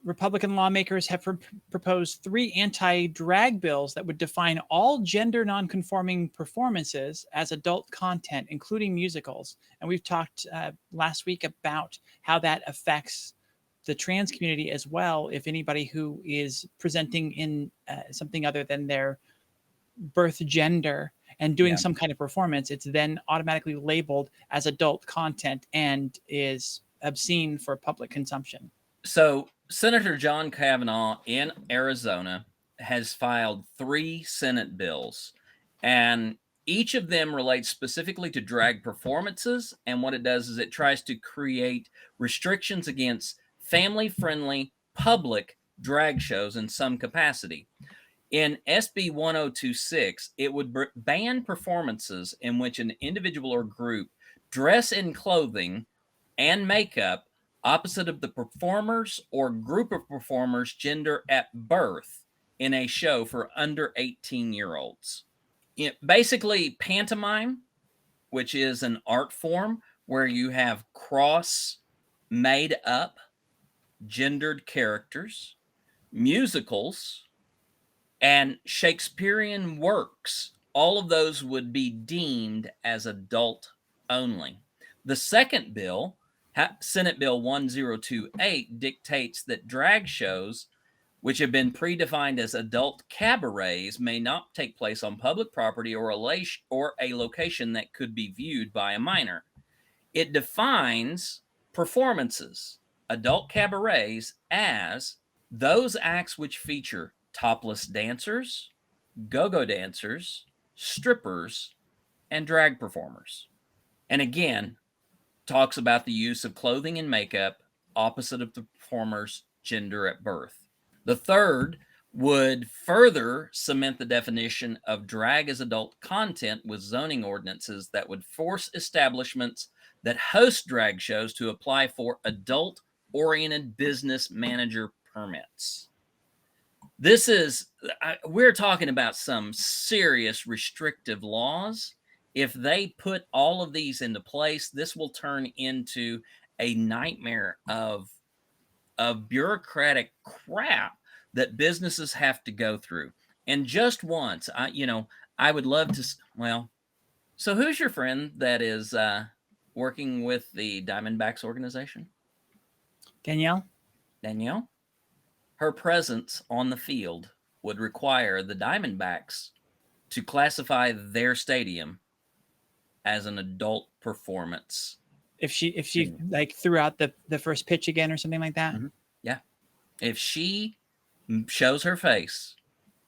Republican lawmakers have proposed 3 anti-drag bills that would define all gender nonconforming performances as adult content, including musicals. And we've talked last week about how that affects the trans community as well. If anybody who is presenting in something other than their birth gender and doing some kind of performance, it's then automatically labeled as adult content and is obscene for public consumption. So Senator John Kavanaugh in Arizona has filed 3 Senate bills, and each of them relates specifically to drag performances. And what it does is it tries to create restrictions against family-friendly public drag shows in some capacity. In SB 1026, it would ban performances in which an individual or group dress in clothing and makeup opposite of the performers or group of performers' gender at birth in a show for under 18-year-olds. Basically, pantomime, which is an art form where you have made up gendered characters, musicals, and Shakespearean works, all of those would be deemed as adult only. The second bill, Senate Bill 1028, dictates that drag shows, which have been predefined as adult cabarets, may not take place on public property or a location that could be viewed by a minor. It defines performances, adult cabarets, as those acts which feature topless dancers, go-go dancers, strippers, and drag performers. And again, talks about the use of clothing and makeup opposite of the performer's gender at birth. The third would further cement the definition of drag as adult content with zoning ordinances that would force establishments that host drag shows to apply for adult-oriented business manager permits. This is, we're talking about some serious restrictive laws. If they put all of these into place, this will turn into a nightmare of bureaucratic crap that businesses have to go through. And just once, I would love to, well, so who's your friend that is working with the Diamondbacks organization? Danielle? Danielle? Her presence on the field would require the Diamondbacks to classify their stadium as an adult performance. If she like threw out the first pitch again or something like that? Mm-hmm. Yeah. If she shows her face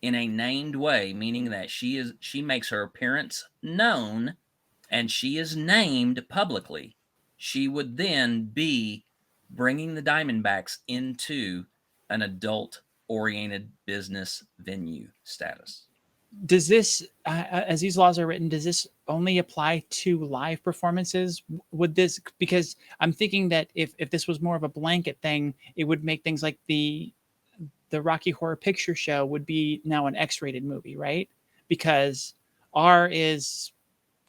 in a named way, meaning that she makes her appearance known and she is named publicly, she would then be bringing the Diamondbacks into an adult-oriented business venue status. Does this, as these laws are written, does this only apply to live performances? Would this, because I'm thinking that if this was more of a blanket thing, it would make things like the Rocky Horror Picture Show would be now an X-rated movie, right? Because R is,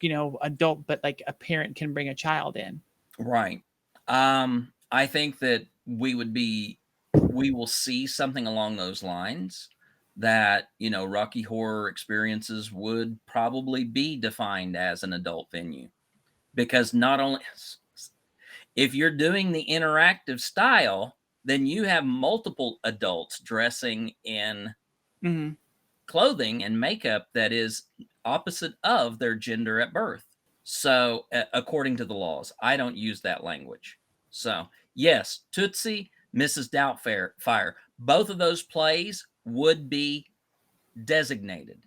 adult, but like a parent can bring a child in. Right. I think that we will see something along those lines, that, Rocky Horror Experiences would probably be defined as an adult venue, because not only, if you're doing the interactive style, then you have multiple adults dressing in clothing and makeup that is opposite of their gender at birth. So, according to the laws, I don't use that language. So, yes, Tootsie, Mrs. Doubtfire, both of those plays would be designated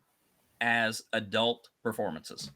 as adult performances.